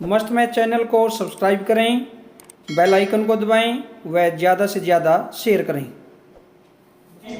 Must math channel को subscribe करें, bell icon को दबाएं व ज़्यादा से ज़्यादा शेयर करें।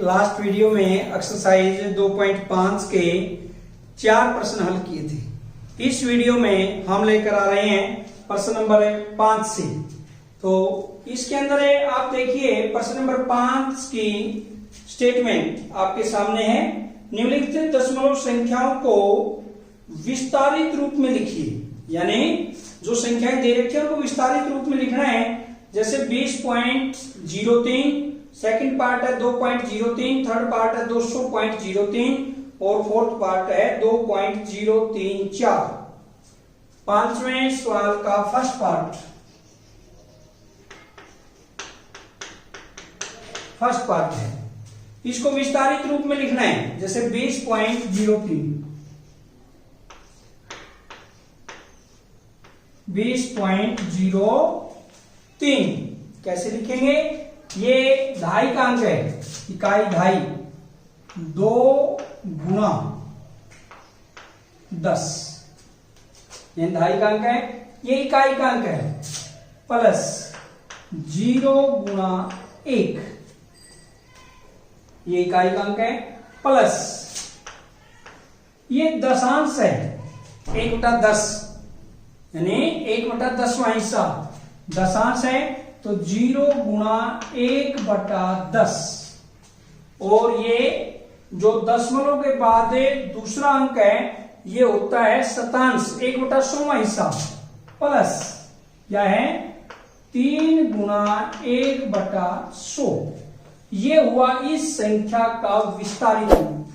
लास्ट वीडियो में एक्सरसाइज 2.5 के 4 प्रश्न हल किए थे। इस वीडियो में हम लेकर आ रहे हैं प्रश्न नंबर 5 से। तो इसके अंदर आप देखिए प्रश्न नंबर 5 की स्टेटमेंट आपके सामने है। निम्नलिखित दशमलव संख्याओं को विस्तारित रूप में लिखिए, यानी जो संख्याएं दे रखी है उनको विस्तारित रूप में लिखना है। जैसे 20.03, सेकंड पार्ट है 2.03, थर्ड पार्ट है 200.03 और फोर्थ पार्ट है 2.034। पांचवें सवाल का फर्स्ट पार्ट है, इसको विस्तारित रूप में लिखना है। जैसे 20.03 कैसे लिखेंगे? ये ढाई का अंक है, इकाई ढाई, 2 गुणा 10, ये ढाई का अंक है, ये इकाई का अंक है, प्लस 0 गुणा 1, ये इकाई का अंक है, प्लस ये दशांश है 1/10, यानी 1/10वां हिस्सा दशांश है, तो 0 गुणा 1/10, और ये जो दशमलव के बाद दूसरा अंक है ये होता है शतांश, 1/100वां हिस्सा, प्लस क्या है 3 गुणा 1/100। ये हुआ इस संख्या का विस्तारित रूप,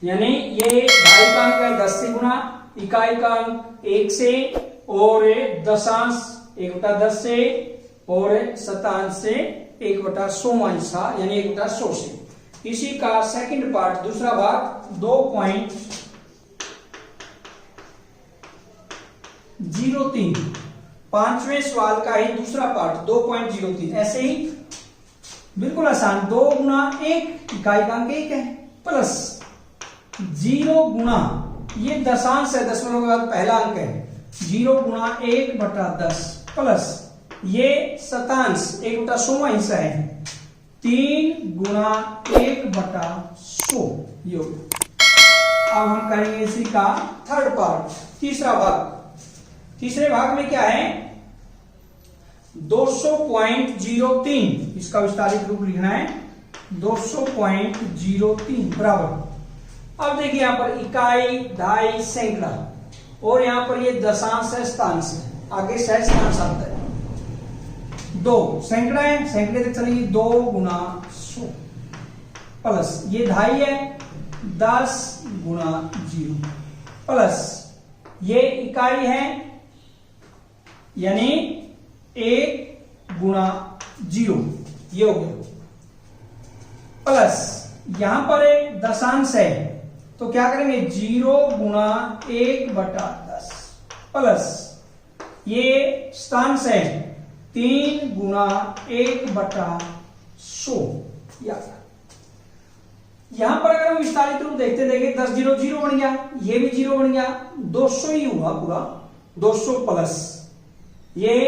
यानी ये ढाई का अंक है 10 से गुणा, इकाई का अंक 1 से, और दशांश 1/10 से, और शतांश से 1/100वां हिस्सा यानी 1/100 से। इसी का सेकंड पार्ट, दूसरा भाग 2.03, पांचवें सवाल का ही दूसरा पार्ट 2.03। ऐसे ही बिल्कुल आसान, 2 गुणा 1, इकाई का अंक 1 है, प्लस 0 गुणा, ये दशांश है, दशमलव के बाद पहला अंक है, 0 गुणा 1/10, प्लस ये शतांश 1/100वां हिस्सा है, 3 गुणा 1/100। अब हम करेंगे इसी का थर्ड पार्ट, तीसरा भाग। तीसरे भाग में क्या है? 200.03, इसका विस्तारित रूप लिखना है, 200.03 बराबर। अब देखिए यहां पर इकाई, ढाई, सैकड़ा, और यहां पर ये दशांश है, शतांश है, आगे सहस्त्रांश आता है। 2 सैकड़ा है, सैकड़े तक चलेंगे, 2 गुणा 100, प्लस ये ढाई है, 10 गुणा 0, प्लस ये इकाई है, यानी 1 गुणा 0, ये हो गया, प्लस यहां पर दशांश है, तो क्या करेंगे 0 गुणा 1/10, प्लस ये शतांश है, 3 गुणा 1/100। यहां पर अगर हम विस्तारित रूप देखते 10 0 0 बन गया, ये भी 0 बन गया, 200 ही हुआ पूरा, 200 प्लस ये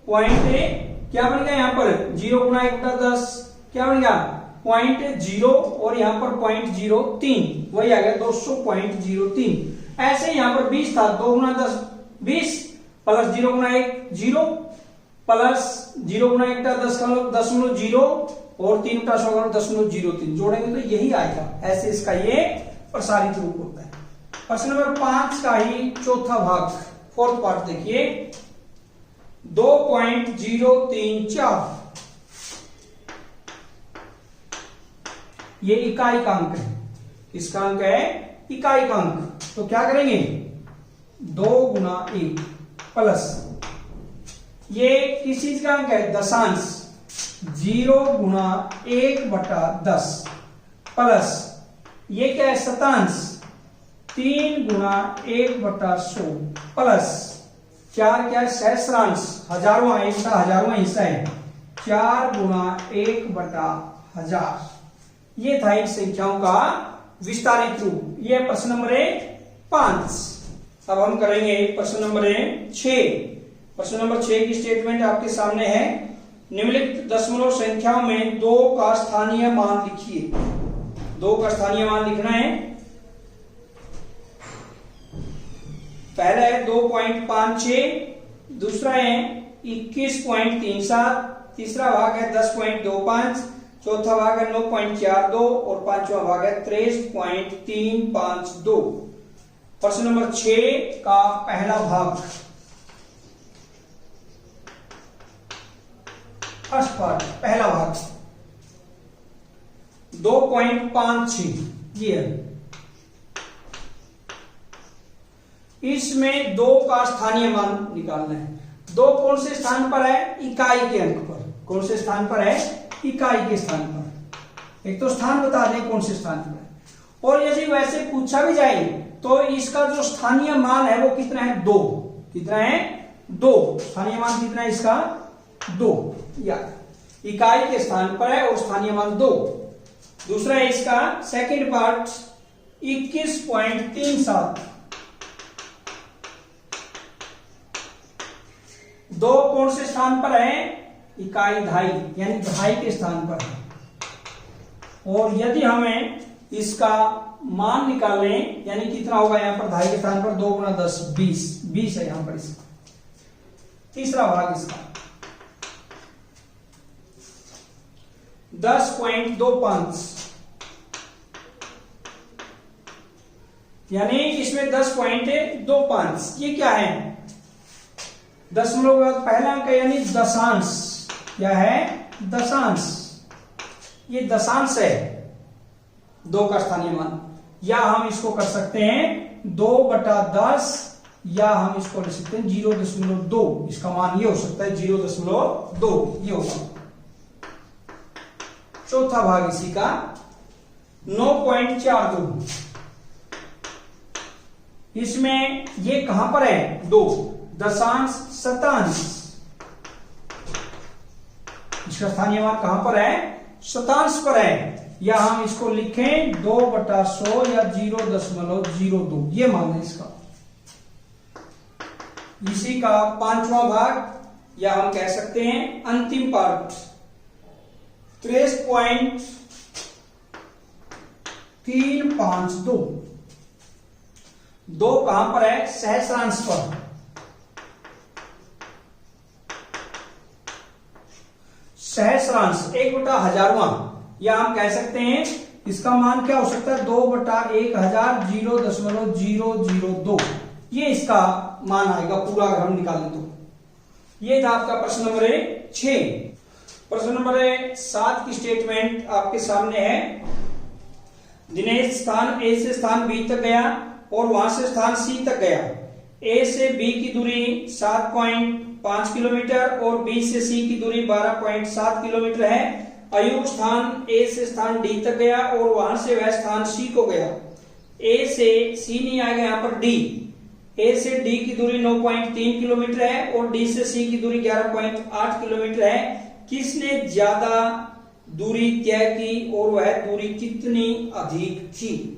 पॉइंट क्या बन गया, यहां पर 0 गुणा 1/10 क्या बन गया 0.0, और यहां पर 0.03, वही आ गया 200.03। ऐसे यहां पर 20 था, 2 गुणा 10 20, प्लस 0 गुणा 1 0, प्लस 0 गुणा 1/10 का मतलब 0.0, और 3/100 का 0.03 जोड़ेंगे तो यही आएगा। ऐसे इसका ये प्रसारित रूप होता है। प्रश्न नंबर 5 का ही चौथा भाग, फोर्थ पार्ट देखिए, 2.034, ये इकाई का अंक है, इसका अंक है इकाई का अंक, तो क्या करेंगे 2 गुणा 1, प्लस ये किस चीज का अंक है, दशांश, 0 गुणा 1/10, प्लस ये क्या है शतांश, 3 गुणा 1/100, प्लस 4 क्या है सहस्रांश, हजारवां हिस्सा है, 4 गुणा 1/1000। ये था इन संख्याओं का विस्तारित रूप। यह प्रश्न नंबर 5। अब हम करेंगे प्रश्न नंबर 6। प्रश्न नंबर 6 की स्टेटमेंट आपके सामने है। निम्नलिखित दशमलव संख्याओं में 2 का स्थानीय मान लिखिए। 2 का स्थानीय मान लिखना है। पहला है 2.56, दूसरा है 21.37, तीसरा भाग है 10.25, चौथा भाग है 9.42 और पांचवा भाग है 23.352। प्रश्न नंबर 6 का पहला भाग, फर्स्ट पार्ट, पहला भाग 2.56 ये है। इसमें 2 का स्थानीय मान निकालना है। 2 कौन से स्थान पर है? इकाई के अंक पर। कौन से स्थान पर है? इकाई के स्थान पर। एक तो स्थान बता दें कौन से स्थान पर है, और यदि वैसे पूछा भी जाए तो इसका जो स्थानीय मान है वो कितना है? 2। कितना है? 2। स्थानीय मान कितना है इसका? 2। या इकाई के स्थान पर है और स्थानीय मान 2। दूसरा है इसका सेकंड पार्ट 21.37। 2 कौन से स्थान पर है? इकाई दहाई यानी दहाई के स्थान पर है। और यदि हमें इसका मान निकालें यानी कितना होगा यहां पर दहाई के स्थान पर? 2 गुना 10 20 है यहां पर इसका। तीसरा भाग इसका 10.25 यानी इसमें 10.25। ये क्या है? दशमलव के बाद पहला अंक है यानी दशांश। क्या है? दशांश। ये दशांश है 2 का स्थानीय मान। या हम इसको कर सकते हैं 2/10 या हम इसको लिख सकते हैं 0.2। इसका मान ये हो सकता है 0.2 ये होगा। चौथा भाग इसी का 9.42। इसमें ये कहां पर है? 2 दशांश शतांश। इसका स्थानीय मान कहां पर है? शतांश पर है। या हम इसको लिखें 2/100 या 0.02 ये मान है इसका। इसी का पांचवा भाग या हम कह सकते हैं अंतिम पार्ट 23.352। 2 कहां पर है? सहस्रांश पर। सहस्रांश 1/1000वां या हम कह सकते हैं इसका मान क्या हो सकता है? 2/1000 0.002 ये इसका मान आएगा पूरा अगर हम निकालें तो। ये था आपका प्रश्न नंबर 6। प्रश्न नंबर 7 की स्टेटमेंट आपके सामने है। दिनेश स्थान ए से स्थान बी तक गया और वहां से स्थान सी तक गया। ए से बी की दूरी 7.5 किलोमीटर और बी से सी की दूरी 12.7 किलोमीटर है। अयूब स्थान ए से स्थान डी तक गया और वहां से वह स्थान सी को गया। ए से सी नहीं आएगा यहां पर डी। ए से डी की दूरी 9.3 किलोमीटर है और डी से सी की दूरी 11.8 किलोमीटर है। किसने ज्यादा दूरी तय की और वह दूरी कितनी अधिक थी?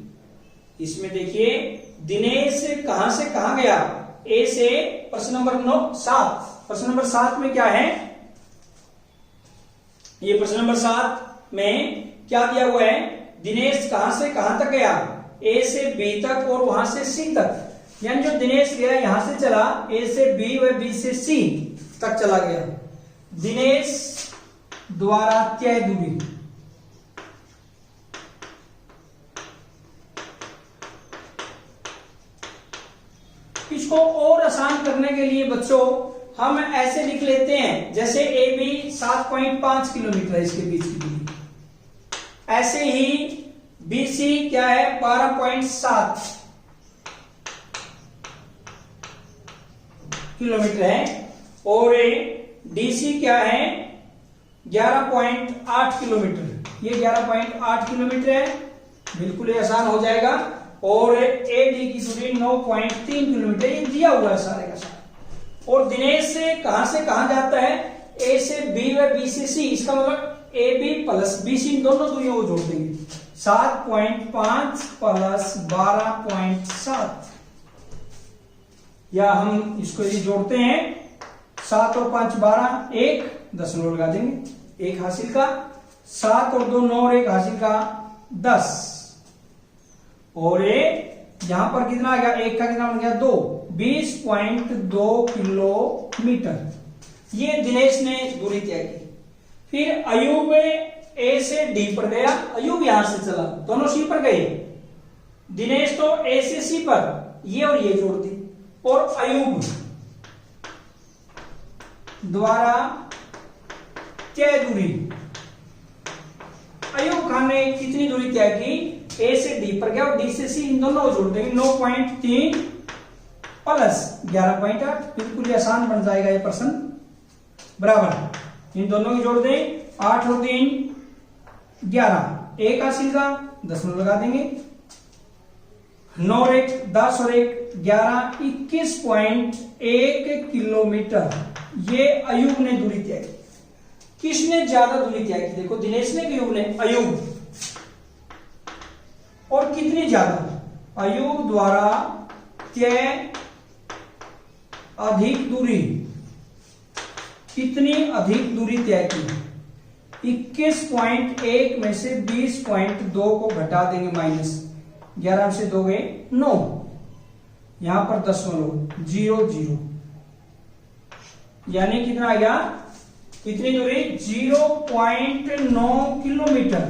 इसमें देखिए दिनेश कहां से कहां गया? ए से प्रश्न नंबर 7। प्रश्न नंबर 7 में क्या है? ये प्रश्न नंबर 7 में क्या दिया हुआ है? दिनेश कहां से कहां तक गया? ए से बी तक और वहां से सी तक। यानी जो दिनेश गया यहां से चला ए से बी व बी से सी तक चला गया। दिनेश द्वारा तय दूरी इसको और आसान करने के लिए बच्चों हम ऐसे लिख लेते हैं जैसे ए बी 7.5 किलोमीटर है इसके बीच की दूरी। ऐसे ही बी सी क्या है? 12.7 किलोमीटर है और डीसी क्या है? 11.8 किलोमीटर। ये 11.8 किलोमीटर है, बिल्कुल ही आसान हो जाएगा। और एडी की दूरी 9.3 किलोमीटर ये दिया हुआ है सारे का सारा। और दिनेश से कहां जाता है? ए से बी व बी से सी। इसका मतलब A B plus B C दोनों दूरियों को जोड़ देंगे। 7.5 प्लस 12.7 या हम इसको यदि जोड़ते हैं 7 और 5 12, 1 दशमलव लगा देंगे, 1 हासिल का, 7 और 2 9 और 1 हासिल का 10, और यहां पर कितना आ गया, 1 का कितना बन गया 2, 20.2 किलोमीटर। ये दिनेश ने दूरी तय की। फिर अयूब ए से डी पर गया, अयूब यहां से चला, दोनों सी पर गए, दिनेश तो ए से सी पर, ये और ये जोड़ दी, और अयूब द्वारा तय दूरी, अयूब खान ने कितनी दूरी तय की, ए से डी पर गया और डी से सी, इन दोनों को जोड़ देंगे, 9.3 प्लस 11.8, बिल्कुल आसान बन जाएगा ये प्रश्न, बराबर इन दोनों की जोड़ दें, 8 और 3 11, 1 हासिल का, दशमलव लगा देंगे, 9 और 1 10 और 1 11, 21.1 किलोमीटर ये अयूब ने दूरी तय की। किसने ज्यादा दूरी तय की, देखो दिनेश ने कि अयूब ने, अयूब, और कितनी ज्यादा, अयूब द्वारा तय अधिक दूरी, कितनी अधिक दूरी तय की, 21.1 में से 20.2 को घटा देंगे, माइनस 11 से 2 गए 9, यहां पर दशमलव 0.0, यानी कितना आ गया, कितनी दूरी 0.9 किलोमीटर।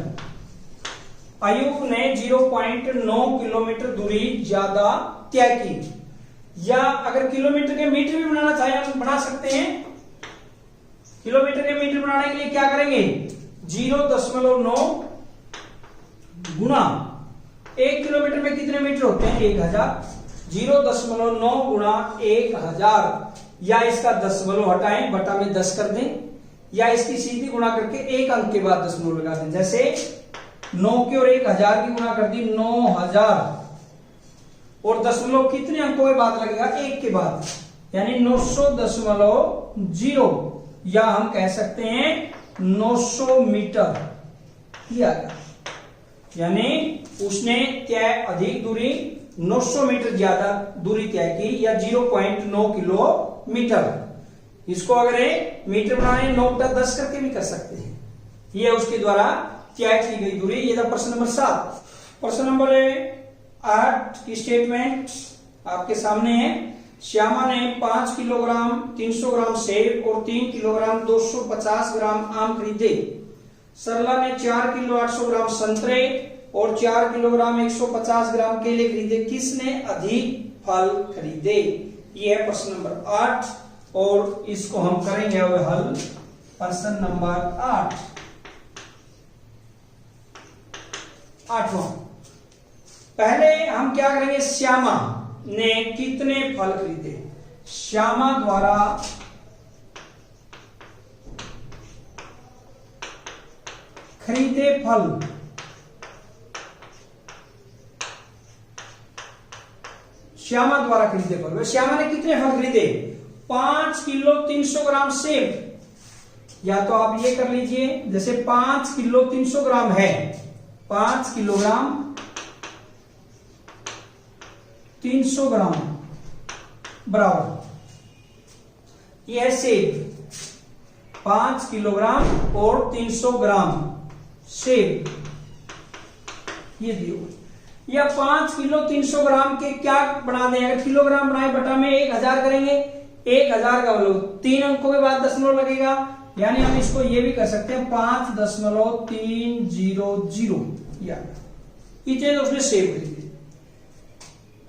अयूब ने 0.9 किलोमीटर दूरी ज्यादा तय की। या अगर किलोमीटर के मीटर भी बनाना चाहे हम बना सकते हैं। किलोमीटर के मीटर बनाने के लिए क्या करेंगे, 0.9 गुना 1 किलोमीटर में कितने मीटर होते हैं, 1000, 0.9 गुना 1000, या इसका दशमलव हटाएं, बटा में 10 कर दें, या इसकी सीधी गुणा करके एक अंक के बाद दशमलव लगा दें। जैसे 9 की और 1000 की गुणा कर दी 9000, और दशमलव कितने अंकों के बाद लगेगा, 1 के बाद, यानी 900.0, या हम कह सकते हैं 900 मीटर किया गया। यानी उसने तय अधिक दूरी 900 मीटर ज्यादा दूरी तय की, या 0.9 किलोमीटर। इसको अगर मीटर बनाने 9 बटा 10 करके भी कर सकते हैं। यह उसके द्वारा तय की गई दूरी। ये था प्रश्न नंबर 7। प्रश्न नंबर 8 की स्टेटमेंट आपके सामने है। श्यामा ने 5 किलोग्राम 300 ग्राम सेब और 3 किलोग्राम 250 ग्राम आम खरीदे। सरला ने 4 किलो 800 ग्राम संतरे और 4 किलोग्राम 150 ग्राम केले खरीदे। किसने अधिक फल खरीदे? यह है प्रश्न नंबर 8 और इसको हम करेंगे अब हल। प्रश्न नंबर 8वां। पहले हम क्या करेंगे, श्यामा ने कितने फल खरीदे। श्यामा द्वारा खरीदे फल, श्यामा द्वारा खरीदे फल। श्यामा ने कितने फल खरीदे? 5 किलो 300 ग्राम सेब। या तो आप ये कर लीजिए, जैसे 5 किलो 300 ग्राम है, 5 किलोग्राम 300 ग्राम बराबर यह सेब, 5 किलोग्राम और 300 ग्राम सेब ये दियो। या 5 किलो 300 ग्राम के क्या बना दें, अगर किलोग्राम बनाए बटा में 1000 करेंगे, 1000 का मतलब 3 अंकों के बाद दशमलव लगेगा, यानी हम इसको ये भी कर सकते हैं 5.300 या इतने तो उसने सेब खरीदे।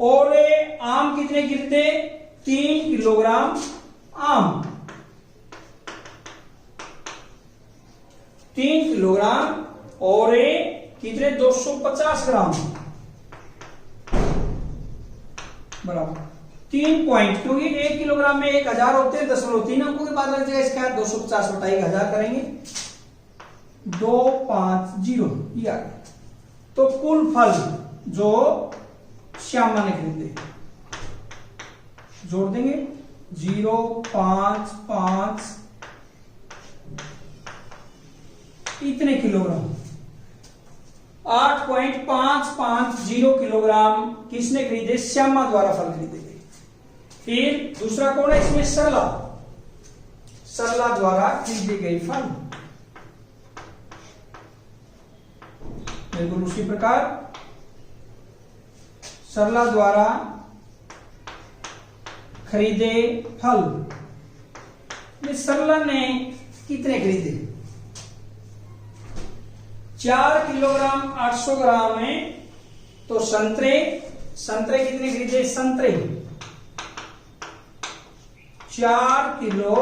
और आम कितने खरीदे? 3 किलोग्राम आम, 3 किलोग्राम और कितने 250 ग्राम बराबर 3 पॉइंट, क्योंकि 1 किलोग्राम में 1000 होते हैं, दशमलव 3 अंकों के बाद लग जाएगा इसका 250 बटा 1000 करेंगे 250 ये आ गया। तो कुल फल जो श्यामा ने खरीदे जोड़ देंगे 0.55 इतने किलोग्राम, 8.550 किलोग्राम किसने खरीदे? श्यामा द्वारा फल खरीदे गए। फिर दूसरा कौन है इसमें, सरला, सरला द्वारा खरीदे गए फल। बिल्कुल उसी प्रकार सरला द्वारा खरीदे फल, सरला ने कितने खरीदे, 4 किलोग्राम 800 ग्राम है। तो संतरे, संतरे कितने खरीदे, संतरे 4 किलो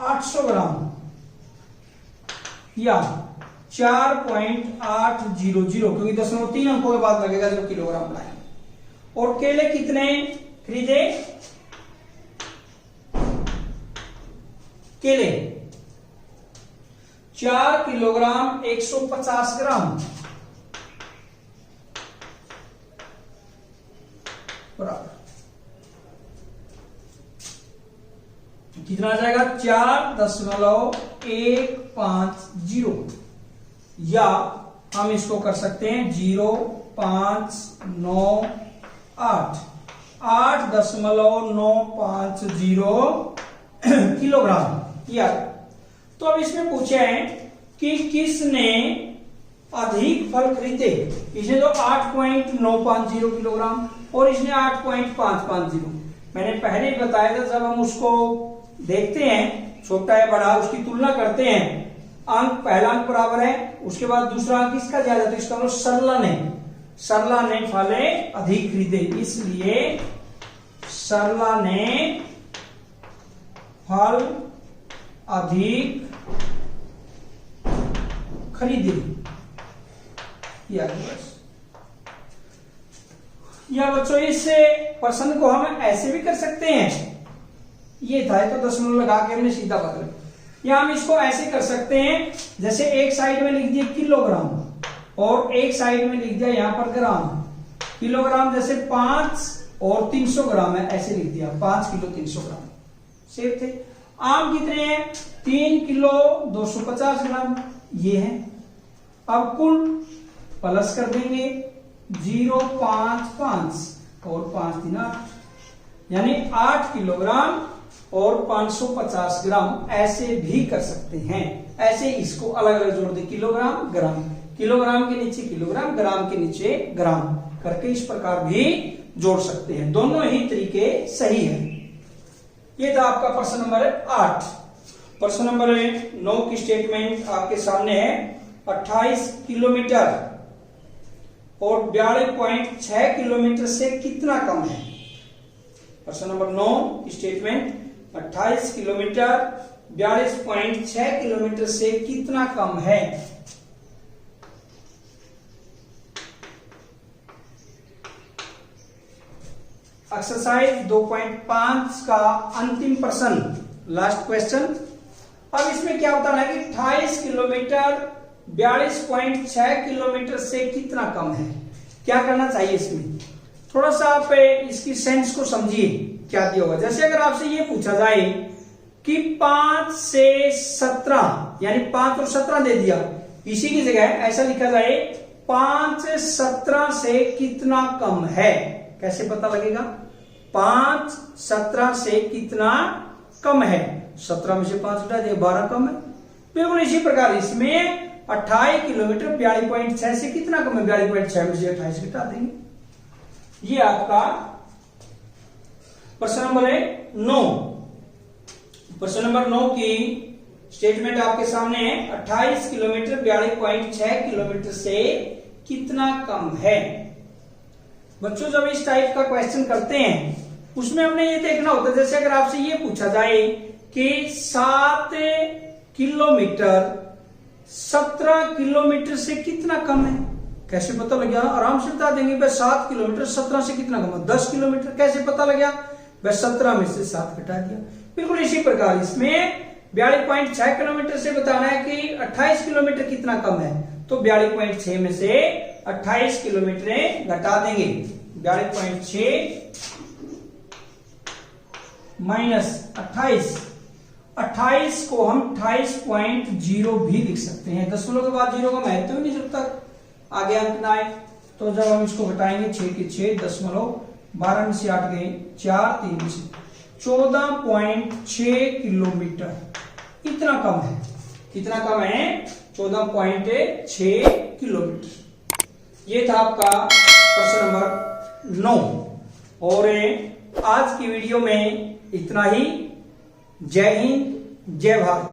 800 ग्राम या 4.800, क्योंकि 0.3 अंकों के बाद लगेगा जब किलोग्राम बनाएंगे। और केले कितने खरीदे, केले 4 किलोग्राम 150 ग्राम बराबर कितना आ जाएगा, 4.150, या हम इसको कर सकते हैं 0.598, 8.950 किलोग्राम। या तो अब इसमें पूछे हैं कि किसने अधिक फल खरीदे, इसने तो 8.950 किलोग्राम और इसने 8.550। मैंने पहले ही बताया था, जब हम उसको देखते हैं छोटा है बड़ा, उसकी तुलना करते हैं, अंक पहला अंक बराबर है, उसके बाद दूसरा अंक इसका ज्यादा, तो इसका मतलब सरला ने फले अधिक खरीदे, इसलिए सरला ने फल अधिक खरीदे। या बच्चों इस प्रश्न को हम ऐसे भी कर सकते हैं, ये था तो दशमलव लगा के हमने सीधा बदल, या हम इसको ऐसे कर सकते हैं, जैसे एक साइड में लिख दिया किलोग्राम और एक साइड में लिख दिया यहां पर ग्राम। किलोग्राम जैसे 5 और 300 ग्राम है, ऐसे लिख दिया 5 किलो 300 ग्राम, सेफ थे। आम कितने हैं, 3 किलो 250 ग्राम ये है। अब कुल प्लस कर देंगे 0.55 और 5 3 8, यानी 8 किलोग्राम और 550 ग्राम, ऐसे भी कर सकते हैं। ऐसे इसको अलग अलग जोड़ दे, किलोग्राम ग्राम, किलोग्राम के नीचे किलोग्राम, ग्राम के नीचे ग्राम करके इस प्रकार भी जोड़ सकते हैं। दोनों ही तरीके सही है। ये था आपका प्रश्न नंबर 8। प्रश्न नंबर 9 की स्टेटमेंट आपके सामने है। 28 किलोमीटर और 42.6 किलोमीटर से कितना कम है। प्रश्न नंबर 9 स्टेटमेंट 28 किलोमीटर 42.6 किलोमीटर से कितना कम है। एक्सरसाइज 2.5 का अंतिम प्रश्न, लास्ट क्वेश्चन। अब इसमें क्या बताना है कि 28 किलोमीटर 42.6 किलोमीटर से कितना कम है। क्या करना चाहिए इसमें, थोड़ा सा आप इसकी सेंस को समझिए क्या दिया होगा। जैसे अगर आपसे ये पूछा जाए कि 5 से 17, यानी 5 और 17 दे दिया, इसी की जगह ऐसा लिखा जाए 5 17 से कितना कम है, कैसे पता लगेगा। 5 17 से कितना कम है, 17 में से 5 हटा दिया 12 कम है। बिल्कुल इसी प्रकार इसमें 28 किलोमीटर 42.6 से कितना कम है, 42.6 में से 28 घटा देंगे। ये आपका प्रश्न नंबर 9। प्रश्न नंबर 9 की स्टेटमेंट आपके सामने है। 28 किलोमीटर 42.6 किलोमीटर से कितना कम है। बच्चों जब इस टाइप का क्वेश्चन करते हैं उसमें हमने ये देखना होता है, जैसे अगर आपसे ये पूछा जाए कि 7 किलोमीटर 17 किलोमीटर से कितना कम है, कैसे पता लग गया। आराम से बता देंगे भाई 7 किलोमीटर 17 से कितना कम है। 10 किलोमीटर कैसे पता लग गया भाई 17 में से 7 घटा दिया। बिल्कुल इसी प्रकार इसमें 42.6 किलोमीटर से बताना है कि 28 किलोमीटर कितना कम है, तो 42.6 में से 28 किलोमीटर घटा देंगे। 42.6 माइनस 28 को हम 28.0 भी लिख सकते हैं। दशमलव के बाद 0 का महत्व ही नहीं जब तक आगे अंक ना आए। तो जब हम इसको घटाएंगे 6 के 6 दशमलव 12 में से 8 गए, 4 3 से 14.6 किलोमीटर। इतना कम है, कितना कम है? 14.6 किलोमीटर। ये था आपका प्रश्न नंबर 9। और आज की वीडियो में इतना ही। जय हिंद, जय भारत।